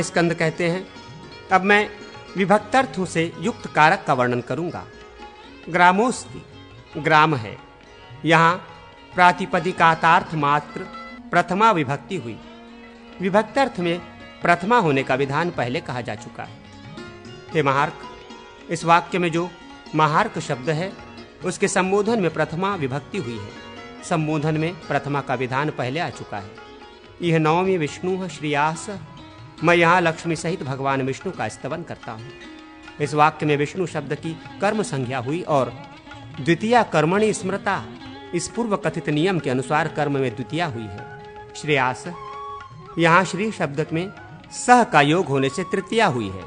स्कंद कहते हैं। अब मैं विभक्तार्थों से युक्त कारक का वर्णन करूंगा। ग्रामोस्ति, ग्राम है। यहाँ प्रातिपदिकातार्थ मात्र प्रथमा विभक्ति हुई। विभक्तार्थ में प्रथमा होने का विधान पहले कहा जा चुका है। हे महार्क, इस वाक्य में जो महार्क शब्द है उसके संबोधन में प्रथमा विभक्ति हुई है। संबोधन में प्रथमा का विधान पहले आ चुका है। यह नवमी विष्णु श्रीयास, मैं यहाँ लक्ष्मी सहित भगवान विष्णु का स्तवन करता हूँ। इस वाक्य में विष्णु शब्द की कर्म संज्ञा हुई और द्वितीया कर्मणि स्मृता, इस पूर्व कथित नियम के अनुसार कर्म में द्वितीया हुई है। श्रेयास, यहाँ श्री शब्द में सह का योग होने से तृतीया हुई है।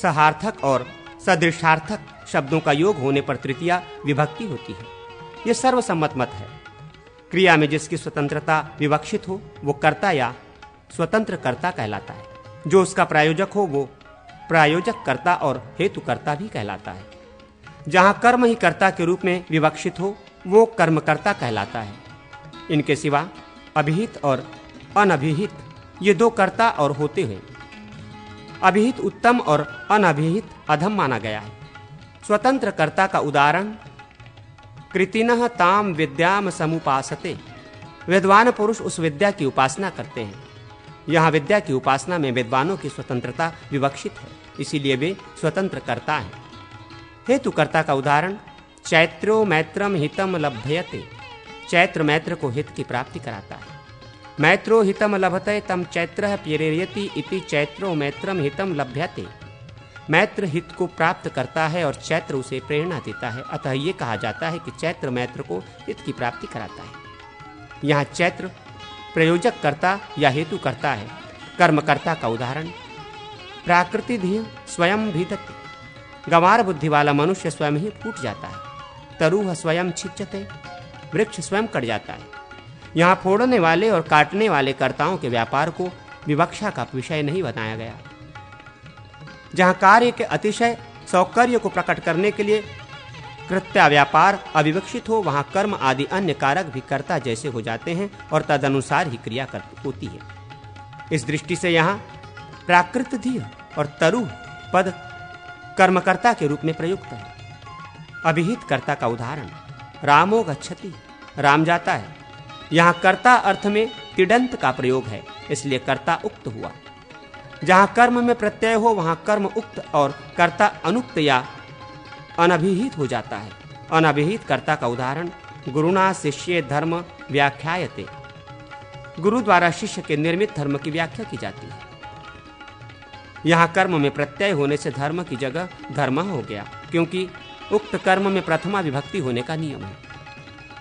सहार्थक और सदृशार्थक शब्दों का योग होने पर तृतीया विभक्ति होती है। यह सर्वसम्मत मत है। क्रिया में जिसकी स्वतंत्रता विवक्षित हो वो कर्ता या स्वतंत्र कर्ता कहलाता है। जो उसका प्रायोजक हो वो प्रायोजक कर्ता और हेतु कर्ता भी कहलाता है। जहाँ कर्म ही कर्ता के रूप में विवक्षित हो वो कर्मकर्ता कहलाता है। इनके सिवा अभिहित और अनभिहित ये दो कर्ता और होते हुए अभिहित उत्तम और अनभिहित अधम माना गया है। स्वतंत्र कर्ता का उदाहरण कृतिनः ताम विद्याम समुपासते, विद्वान पुरुष उस विद्या की उपासना करते हैं। यहाँ विद्या की उपासना में विद्वानों की स्वतंत्रता विवक्षित है, इसीलिए वे स्वतंत्र कर्ता हैं। हेतु कर्ता का उदाहरण चैत्रो मैत्रम हितम लभ्यते, चैत्र मैत्र को हित की प्राप्ति कराता है। मैत्रो हितम लभते तम चैत्रः प्रेरयति इति चैत्रो मैत्रम हितम लभ्यते, मैत्र हित को प्राप्त करता है और चैत्र उसे प्रेरणा देता है। अतः ये कहा जाता है कि चैत्र मैत्र को हित की प्राप्ति कराता है। यहाँ चैत्र प्रयोजक कर्ता या हेतु कर्ता है। कर्मकर्ता का उदाहरण प्राकृति धिय स्वयं भीतते, गंवार बुद्धि वाला मनुष्य स्वयं ही फूट जाता है। तरुह स्वयं छिच्चते, वृक्ष स्वयं कट जाता है। यहाँ फोड़ने वाले और काटने वाले कर्ताओं के व्यापार को विवक्षा का विषय नहीं बनाया गया। जहाँ कार्य के अतिशय सौकर्य को प्रकट करने के लिए कृत्या व्यापार अविवक्षित हो वहाँ कर्म आदि अन्य कारक भी कर्ता जैसे हो जाते हैं और तदनुसार ही क्रिया होती है। इस दृष्टि से यहाँ प्राकृत धिय और तरु पद कर्मकर्ता के रूप में प्रयुक्त है। अभिहित कर्ता का उदाहरण रामो गच्छति, राम जाता है। यहाँ कर्ता अर्थ में तिडंत का प्रयोग है, इसलिए कर्ता उक्त हुआ। जहाँ कर्म में प्रत्यय हो वहाँ कर्म उक्त और कर्ता अनुक्त या अनभिहित हो जाता है। अनभिहित कर्ता का उदाहरण गुरुना शिष्य धर्म व्याख्यायते, गुरु द्वारा शिष्य के निर्मित धर्म की व्याख्या की जाती है। यहाँ कर्म में प्रत्यय होने से धर्म की जगह धर्म हो गया, क्योंकि उक्त कर्म में प्रथमा विभक्ति होने का नियम है।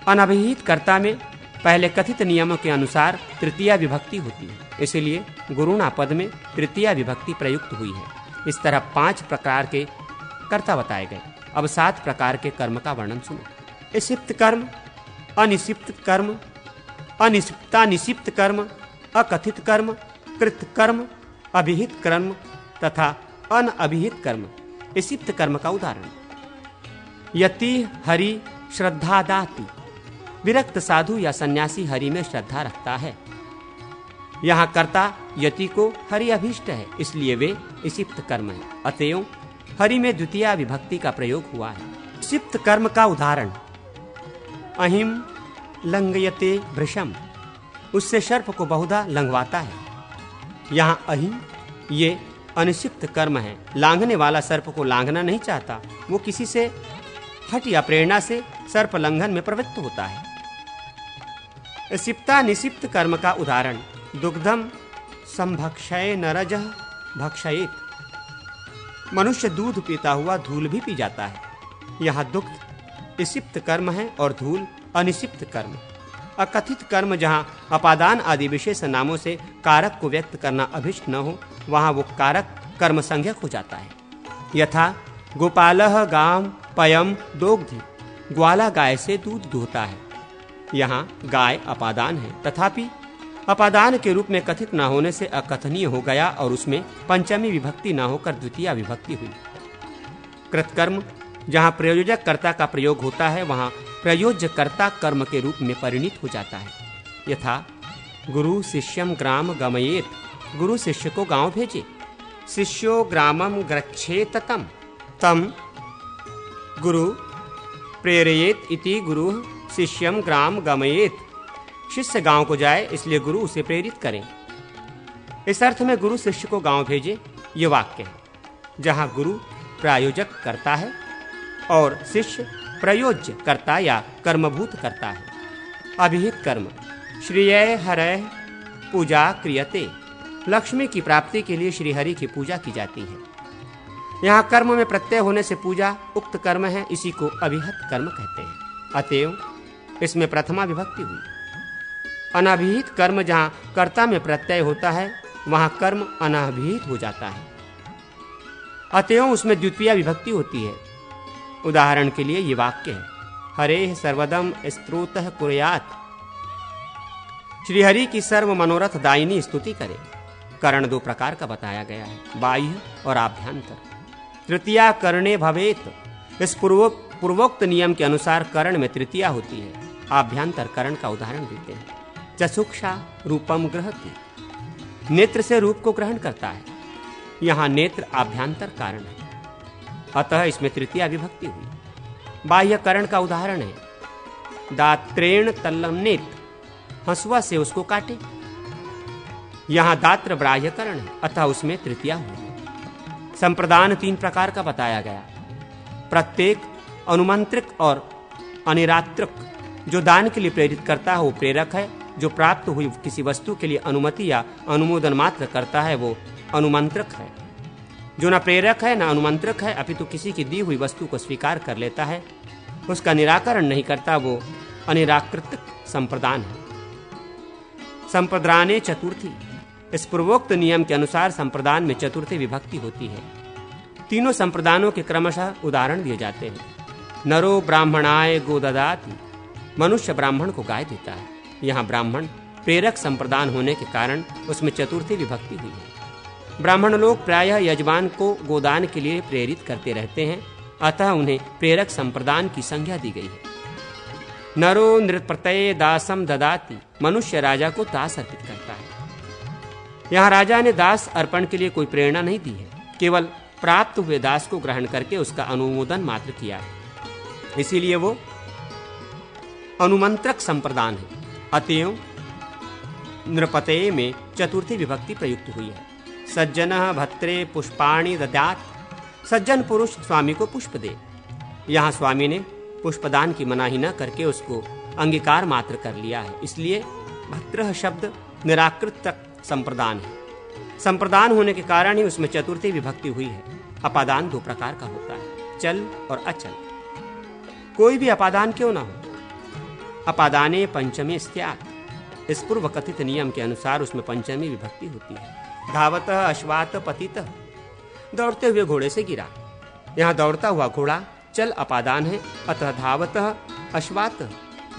अनभिहित कर्ता में पहले कथित नियमों के अनुसार तृतीया विभक्ति होती है, इसलिए गुरुणा पद में तृतीया विभक्ति प्रयुक्त हुई है। इस तरह 5 प्रकार के कर्ता बताए गए। अब 7 प्रकार के कर्म का वर्णन सुनो। इसिप्त कर्म, अनिसिप्त कर्म, अनिसिप्तानिसिप्त कर्म, अकथित कर्म, कृत कर्म, अभिहित कर्म तथा अनअभिहित कर्म। इसिप्त कर्म का उदाहरण यति हरि श्रद्धा दाति, विरक्त साधु या सन्यासी हरि में श्रद्धा रखता है। यहाँ कर्ता यति को हरि अभीष्ट है, इसलिए वे इसिप्त कर्म है। अतएव हरि में द्वितीया विभक्ति का प्रयोग हुआ है। इसिप्त कर्म का उदाहरण अहिम लंघयते भृशम, उससे सर्प को बहुधा लंघवाता है। यहाँ अहिम ये अनिसिप्त कर्म है। लांघने वाला सर्प को लांघना नहीं चाहता, वो किसी से हट या प्रेरणा से सर्प लंघन में प्रवृत्त होता है। सिप्ता निसिप्त कर्म का उदाहरण दुग्धम संभक्षय नरजः भक्षयेत, मनुष्य दूध पीता हुआ धूल भी पी जाता है। यहाँ दुग्ध इसिप्त कर्म है और धूल अनिसिप्त कर्म। अकथित कर्म जहाँ अपादान आदि विशेष नामों से कारक को व्यक्त करना अभिष्ट न हो वहाँ वो कारक कर्म संज्ञक हो जाता है। यथा गोपालः गाम पयम दोग्धि, ग्वाला गाय से दूध दूहता है। यहाँ गाय अपादान है, तथापि अपादान के रूप में कथित न होने से अकथनीय हो गया और उसमें पंचमी विभक्ति न होकर द्वितीया विभक्ति हुई। कृतकर्म जहाँ प्रयोजक कर्ता का प्रयोग होता है वहाँ प्रयोज्य कर्ता कर्म के रूप में परिणित हो जाता है। यथा गुरु शिष्यम ग्राम गमयेत, गुरु शिष्य को गांव भेजे। शिष्यो ग्रामम गच्छेत तम गुरु प्रेरयेत इति गुरु शिष्यम ग्राम गमयेत। शिष्य गांव को जाए इसलिए गुरु उसे प्रेरित करें। इस अर्थ में गुरु शिष्य को गांव भेजे, ये वाक्य है, जहां गुरु प्रायोजक करता है और शिष्य प्रयोज्य करता या कर्मभूत करता है। अभिहित कर्म श्रीय हरय पूजा क्रियते। लक्ष्मी की प्राप्ति के लिए श्री हरि की पूजा की जाती है। यहाँ कर्म में प्रत्यय होने से पूजा उक्त कर्म है, इसी को अभिहित कर्म कहते हैं। अतएव इसमें प्रथमा विभक्ति हुई। अनभिहित कर्म जहाँ कर्ता में प्रत्यय होता है वहाँ कर्म अनभिहित हो जाता है, अतएव उसमें द्वितीय विभक्ति होती है। उदाहरण के लिए ये वाक्य है, हरे सर्वदम स्तोत्रः कुर्यात्। श्री हरि की सर्व मनोरथ दायिनी स्तुति करे। करण दो प्रकार का बताया गया है, बाह्य और आभ्यंतर। तृतीया करणे भवेत। इस पूर्वोक्त नियम के अनुसार करण में तृतीया होती है। आभ्यंतर करण का उदाहरण देते हैं, चक्षुषा रूपम ग्रहति। नेत्र से रूप को ग्रहण करता है। यहाँ नेत्र आभ्यंतर कारण है, अतः इसमें तृतीया विभक्ति हुई। बाह्य करण का उदाहरण है, दात्रेण तल्लनेत। हंसुआ से उसको काटे। यहाँ दात्र बाह्य करण है, अतः उसमें तृतीया हुई। संप्रदान तीन प्रकार का बताया गया। प्रत्येक, अनुमंत्रिक और अनिरात्रिक। जो दान के लिए प्रेरित करता है वो प्रेरक है। जो प्राप्त हुई किसी वस्तु के लिए अनुमति या अनुमोदन मात्र करता है वो अनुमंत्रक है। जो न प्रेरक है न अनुमंत्रक है, अपितु किसी की दी हुई वस्तु को स्वीकार कर लेता है, उसका निराकरण नहीं करता, वो अनिराकृतिक संप्रदान है। संप्रदाने चतुर्थी। इस पूर्वोक्त नियम के अनुसार संप्रदान में चतुर्थी विभक्ति होती है। तीनों संप्रदानों के क्रमशः उदाहरण दिए जाते हैं। नरो ब्राह्मणाय गो ददाति। मनुष्य ब्राह्मण को गाय देता है। यहाँ ब्राह्मण प्रेरक संप्रदान होने के कारण उसमें चतुर्थी विभक्ति हुई है। ब्राह्मण लोग प्रायः यजमान को गोदान के लिए प्रेरित करते रहते हैं, अतः उन्हें प्रेरक संप्रदान की संज्ञा दी गई है। नरो नृप्रत्यय दासम ददाति। मनुष्य राजा को दास अर्पित करता है। यहाँ राजा ने दास अर्पण के लिए कोई प्रेरणा नहीं दी है, केवल प्राप्त हुए दास को ग्रहण करके उसका अनुमोदन मात्र किया है। इसीलिए वो अनुमंत्रक संप्रदान है। अतएव नृपते में चतुर्थी विभक्ति प्रयुक्त हुई है। सज्जनः भद्रे पुष्पाणि दद्यात्। सज्जन पुरुष स्वामी को पुष्प दे। यहाँ स्वामी ने पुष्पदान की मनाही न करके उसको अंगीकार मात्र कर लिया है, इसलिए भद्रः शब्द निराकृत संप्रदान है। संप्रदान होने के कारण ही उसमें चतुर्थी विभक्ति हुई है। अपादान दो प्रकार का होता है, चल और अचल। कोई भी अपादान क्यों ना हो, अपादाने पंचमी स्यात्। इस पूर्व कथित नियम के अनुसार उसमें पंचमी विभक्ति होती है। धावतः अश्वात पतितः। दौड़ते हुए घोड़े से गिरा। यहाँ दौड़ता हुआ घोड़ा चल अपादान है, अतः धावतः अश्वात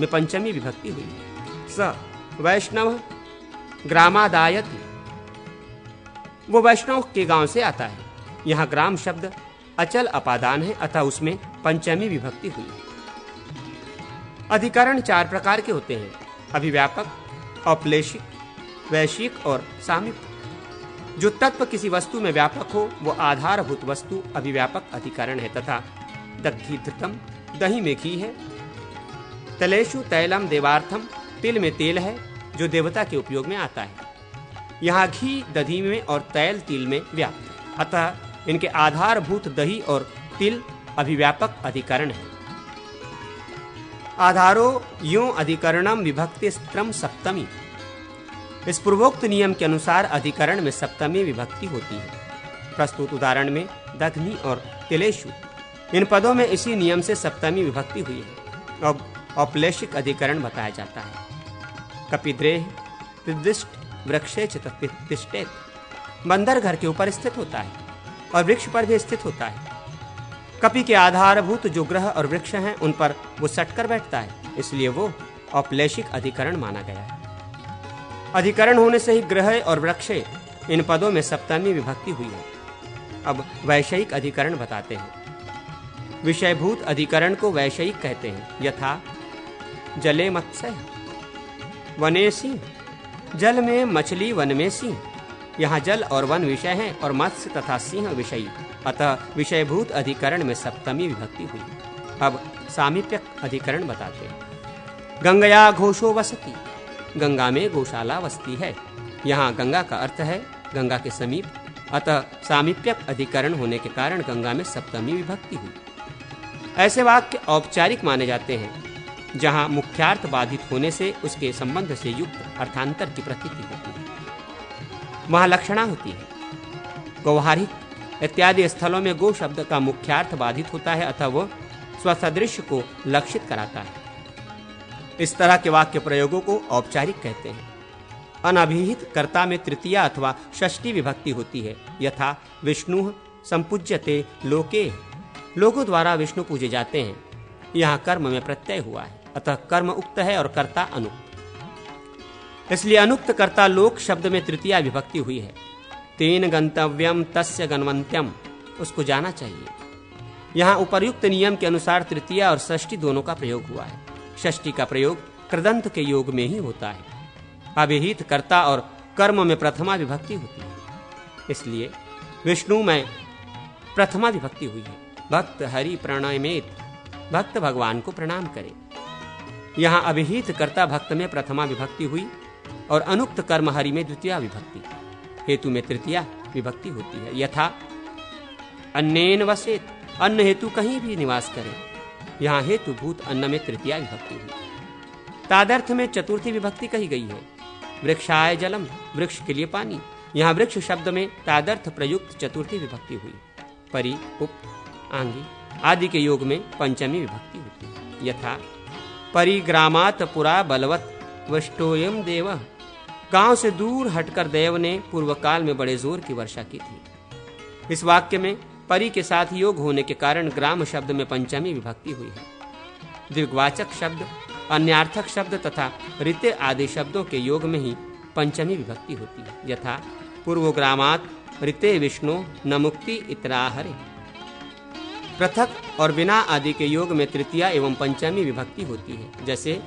में पंचमी विभक्ति हुई। स वैष्णव ग्रामादायति। वो वैष्णव के गांव से आता है। यहाँ ग्राम शब्द अचल अपादान है, अतः उसमें पंचमी विभक्ति हुई। अधिकरण चार प्रकार के होते हैं, अभिव्यापक, औपलेशिक, वैश्विक और सामीप। जो तत्व किसी वस्तु में व्यापक हो वो आधारभूत वस्तु अभिव्यापक अधिकरण है तथा दग्धीधृतम दही में घी है, तलेषु तैलम देवार्थम तिल में तेल है जो देवता के उपयोग में आता है। यहाँ घी दधी में और तैल तिल में व्याप्त है, अतः इनके आधारभूत दही और तिल अभिव्यापक अधिकरण है। आधारो यो अधिकरणम विभक्ति स्त्रम सप्तमी। इस पूर्वोक्त नियम के अनुसार अधिकरण में सप्तमी विभक्ति होती है। प्रस्तुत उदाहरण में दग्नि और तिलेषु इन पदों में इसी नियम से सप्तमी विभक्ति हुई है। अब औपलेशिक अधिकरण बताया जाता है। कपिद्रेह निर्दिष्ट वृक्षे च तिष्ठेत। बंदर घर के ऊपर स्थित होता है और वृक्ष पर भी स्थित होता है। कपि के आधारभूत जो ग्रह और वृक्ष हैं उन पर वो सटकर बैठता है, इसलिए वो औपलेशिक अधिकरण माना गया है। अधिकरण होने से ही ग्रह और वृक्ष इन पदों में सप्तमी विभक्ति हुई है। अब वैषयिक अधिकरण बताते हैं। विषयभूत अधिकरण को वैषयिक कहते हैं। यथा जले मत्स्य, वने सिंह। जल में मछली, वन में सिंह। यहाँ जल और वन विषय हैं और मत्स्य तथा सिंह विषयी, अतः विषयभूत अधिकरण में सप्तमी विभक्ति हुई। अब सामीप्यक अधिकरण बताते हैं। गंगया घोषो वसति, गंगा में गौशाला वसती है। यहाँ गंगा का अर्थ है गंगा के समीप, अतः सामीप्यक अधिकरण होने के कारण गंगा में सप्तमी विभक्ति हुई। ऐसे वाक्य औपचारिक माने जाते हैं जहाँ मुख्यार्थ बाधित होने से उसके संबंध से युक्त अर्थांतर की प्रतीति होती है। वहाँ लक्षणा होती है। गौहारिक इत्यादि स्थलों में गो शब्द का मुख्यार्थ बाधित होता है, अतः वह स्वसदृश को लक्षित कराता है। इस तरह के वाक्य प्रयोगों को औपचारिक कहते हैं। अनभिहित कर्ता में तृतीया अथवा षष्ठी विभक्ति होती है। यथा विष्णु संपूज्यते लोके, लोगों द्वारा विष्णु पूजे जाते हैं। यहाँ कर्म में प्रत्यय हुआ है, अतः कर्म उक्त है और कर्ता अनुक्त। इसलिए अनुक्त कर्ता लोक शब्द में तृतीया विभक्ति हुई है। तेन गंतव्यम तस्य गणवंत्यम, उसको जाना चाहिए। यहाँ उपर्युक्त नियम के अनुसार तृतीया और षष्ठी दोनों का प्रयोग हुआ है। षष्ठी का प्रयोग कृदंत के योग में ही होता है। अभिहित कर्ता और कर्म में प्रथमा विभक्ति होती है, इसलिए विष्णु में प्रथमा विभक्ति हुई है। भक्त हरि प्रणमेत, भक्त भगवान को प्रणाम करे। यहाँ अभिहित कर्ता भक्त में प्रथमा विभक्ति हुई और अनुक्त कर्म हरि में द्वितीया विभक्ति। हेतु में तृतीया विभक्ति होती है। यथा अन्नेन वसेत, अन्न हेतु कहीं भी निवास करे। यहाँ हेतु भूत अन्न में तृतीया विभक्ति हुई। तादर्थ में चतुर्थी विभक्ति कही गई है। वृक्षाय जलम, वृक्ष के लिए पानी। यहाँ वृक्ष शब्द में तादर्थ प्रयुक्त चतुर्थी विभक्ति हुई। परि, उप, आंगी आदि के योग में पंचमी विभक्ति होती है। यथा परिग्रामात पुरा बलवत वष्टोयम देव, गांव से दूर हटकर देव ने पूर्व काल में बड़े जोर की वर्षा की थी। इस वाक्य में परि के साथ योग होने के कारण ग्राम शब्द में पंचमी विभक्ति हुई है। द्विगवाचक शब्द, अन्यार्थक शब्द तथा ऋते आदि शब्दों के योग में ही पंचमी विभक्ति होती है। यथा पूर्वग्रामात ऋते विष्णु न मुक्ति इतराहरे। पृथक और बिना आदि के योग में तृतीया एवं पंचमी विभक्ति होती है। जैसे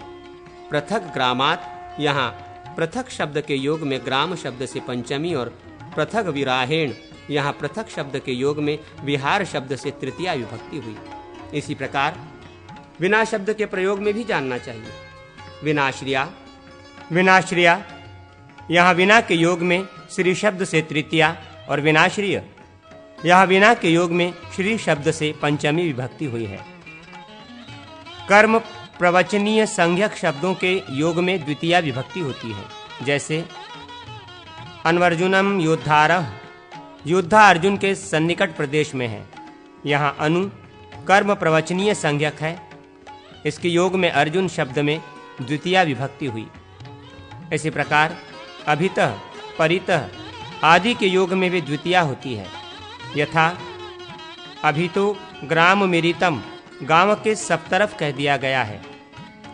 पृथक ग्रामात, यहाँ पृथक शब्द के योग में ग्राम शब्द से पंचमी और पृथक विराहेण, यहाँ पृथक शब्द के योग में विहार शब्द से तृतीया विभक्ति हुई। इसी प्रकार विना शब्द के प्रयोग में भी जानना चाहिए। विनाश्रिया, विनाश्रिया, यहाँ विना के योग में श्री शब्द से तृतीया और विनाश्रिय, यहाँ विना के योग में श्री शब्द से पंचमी विभक्ति हुई है। कर्म प्रवचनीय संज्ञक शब्दों के योग में द्वितीया विभक्ति होती है। जैसे अन्वर्जुनम योद्धारः, योद्धा अर्जुन के सन्निकट प्रदेश में है। यहाँ अनु कर्म प्रवचनीय संज्ञक है। इसके योग में अर्जुन शब्द में द्वितीया विभक्ति हुई। इसी प्रकार अभितः, परितः आदि के योग में भी द्वितीया होती है। यथा अभितो ग्राम मिरितम, गांव के सब तरफ कह दिया गया है।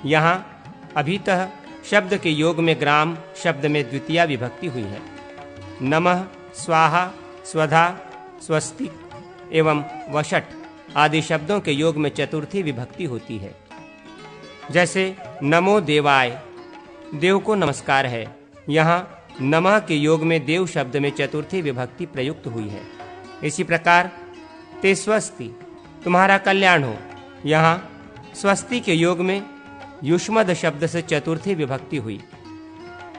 यहाँ अभितः शब्द के योग में ग्राम शब्द में द्वितीया विभक्ति हुई है। नमः, स्वाहा, स्वधा, स्वस्तिक एवं वषट आदि शब्दों के योग में चतुर्थी विभक्ति होती है। जैसे नमो देवाय, देव को नमस्कार है। यहाँ नमः के योग में देव शब्द में चतुर्थी विभक्ति प्रयुक्त हुई है। इसी प्रकार ते स्वस्ति, तुम्हारा कल्याण हो। यहाँ स्वस्ति के योग में युष्मद शब्द से चतुर्थी विभक्ति हुई।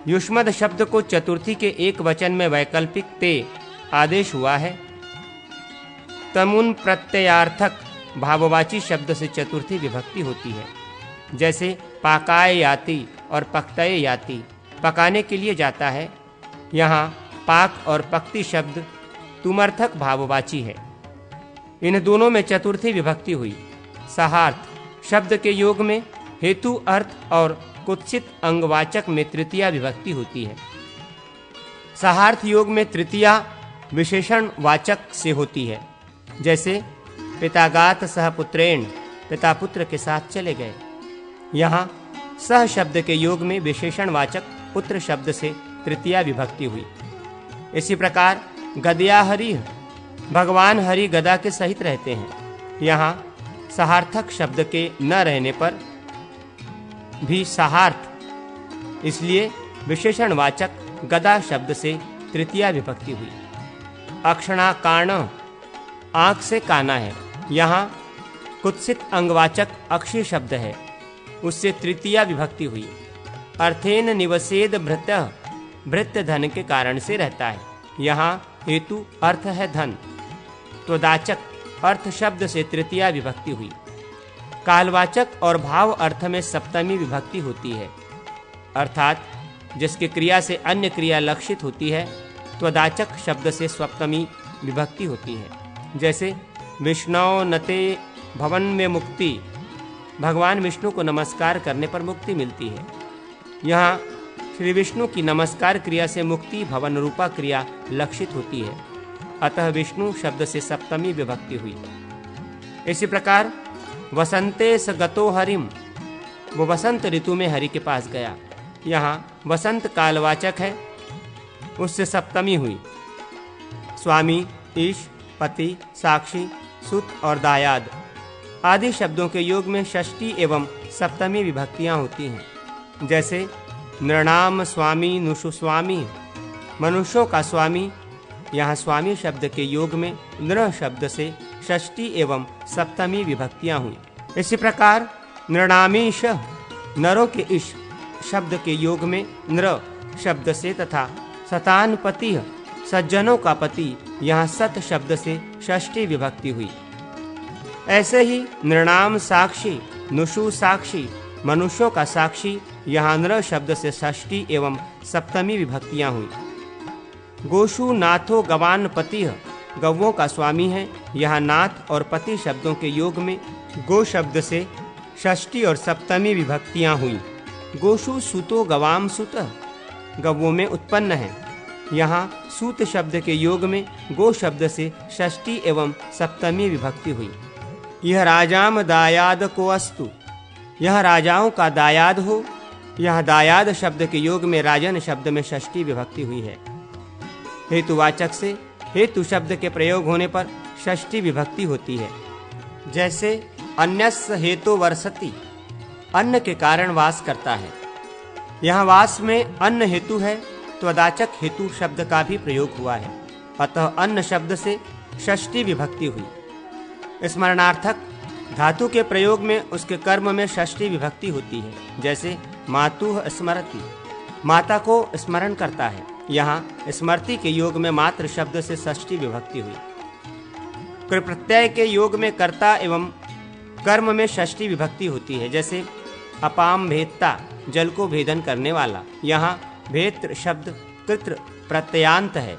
युष्मद शब्द को चतुर्थी के एक वचन में वैकल्पिक ते आदेश हुआ है। तमुन प्रत्ययार्थक भाववाची शब्द से चतुर्थी विभक्ति होती है। जैसे पाकाय याति और पक्तये याति, पकाने के लिए जाता है। यहाँ पाक और पक्ति शब्द तुमर्थक भाववाची है। इन दोनों में चतुर्थी विभक्ति हुई। सहार्थ शब्द के योग में हेतु अर्थ और कुत्सित अंगवाचक में तृतीया विभक्ति होती है। सहार्थ योग में तृतीया विशेषण वाचक से होती है। जैसे पितागात सह पुत्रेण, पिता पुत्र के साथ चले गए। यहाँ सह शब्द के योग में विशेषण वाचक पुत्र शब्द से तृतीया विभक्ति हुई। इसी प्रकार गदया हरि, भगवान हरि गदा के सहित रहते हैं। यहाँ सहार्थक शब्द के न रहने पर भी सहार्थ, इसलिए विशेषण वाचक गदा शब्द से तृतीया विभक्ति हुई। अक्षणाकाण आंख से काना है, यहाँ कुत्सित अंगवाचक अक्षी शब्द है, उससे तृतीया विभक्ति हुई। अर्थेन निवसेद भृत्यः, भृत्य धन के कारण से रहता है, यहाँ हेतु अर्थ है धन। त्वदाचक अर्थ शब्द से तृतीया विभक्ति हुई। कालवाचक और भाव अर्थ में सप्तमी विभक्ति होती है, अर्थात जिसकी क्रिया से अन्य क्रिया लक्षित होती है। त्वदाचक शब्द से सप्तमी विभक्ति होती है। जैसे विष्णु नते भवन में मुक्ति, भगवान विष्णु को नमस्कार करने पर मुक्ति मिलती है। यहाँ श्री विष्णु की नमस्कार क्रिया से मुक्ति भवन रूपा क्रिया लक्षित होती है, अतः विष्णु शब्द से सप्तमी विभक्ति हुई। इसी प्रकार वसंते स गतो हरिम, वो वसंत ऋतु में हरि के पास गया, यहाँ वसंत कालवाचक है, उससे सप्तमी हुई। स्वामी, ईश, पति, साक्षी, सुत और दायाद आदि शब्दों के योग में षष्ठी एवं सप्तमी विभक्तियां होती हैं। जैसे नृणाम स्वामी नुषु स्वामी, मनुष्यों का स्वामी, यहाँ स्वामी शब्द के योग में नृ शब्द से षष्ठी एवं सप्तमी विभक्तियां हुई। इसी प्रकार नृणामीश, नरों के ईश शब्द के योग में नृ शब्द से तथा सतानपति, सज्जनों का पति, यहाँ सत शब्द से षष्ठी विभक्ति हुई। ऐसे ही नृणाम साक्षी, नुषु साक्षी, मनुष्यों का साक्षी, यहाँ नृ शब्द से षष्ठी एवं सप्तमी विभक्तियां हुई। गोषु नाथो गवान पति, गौओं का स्वामी है, यहाँ नाथ और पति शब्दों के योग में गो शब्द से षष्ठी और सप्तमी विभक्तियां हुई। गोषु सूतो गवाम सुत, गौओं में उत्पन्न है, यहाँ सूत शब्द के योग में गो शब्द से षष्ठी एवं सप्तमी विभक्ति हुई। यह राजाम दायाद को अस्तु, यह राजाओं का दायाद हो, यह दायाद शब्द के योग में राजन शब्द में षष्ठी विभक्ति हुई है। हेतुवाचक से हेतु शब्द के प्रयोग होने पर षष्ठी विभक्ति होती है। जैसे अन्यस्य हेतु वर्षति, अन्न के कारण वास करता है, यहाँ वास में अन्न हेतु है, त्वदाचक हेतु शब्द का भी प्रयोग हुआ है, अतः अन्न शब्द से षष्ठी विभक्ति हुई। स्मरणार्थक धातु के प्रयोग में उसके कर्म में षष्ठी विभक्ति होती है। जैसे मातुः स्मरति, माता को स्मरण करता है, यहाँ स्मृति के योग में मातृ शब्द से षष्ठी विभक्ति हुई। कृ प्रत्यय के योग में कर्ता एवं कर्म में षष्ठी विभक्ति होती है। जैसे अपाम भेदता, जल को भेदन करने वाला, यहाँ भेत्र शब्द कृत प्रत्ययांत है,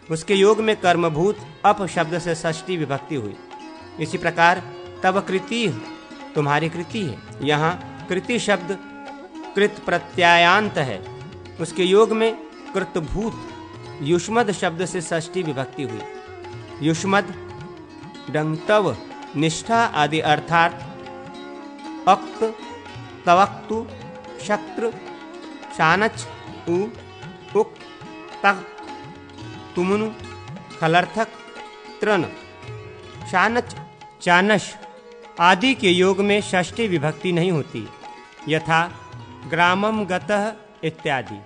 उसके योग में कर्मभूत अप शब्द से षष्ठी विभक्ति हुई। इसी प्रकार तब कृति, तुम्हारी कृति है, यहाँ कृति शब्द कृत प्रत्ययांत है, उसके योग में कृतभूत युष्मद शब्द से षष्ठी विभक्ति हुई। युष्मद डंतव निष्ठा आदि अर्थात अक्त तवक्तु शक्त्र शानच उ उक तक तुमनु खलर्थक त्रन शानच चानश आदि के योग में षष्ठी विभक्ति नहीं होती, यथा ग्रामम गतः इत्यादि।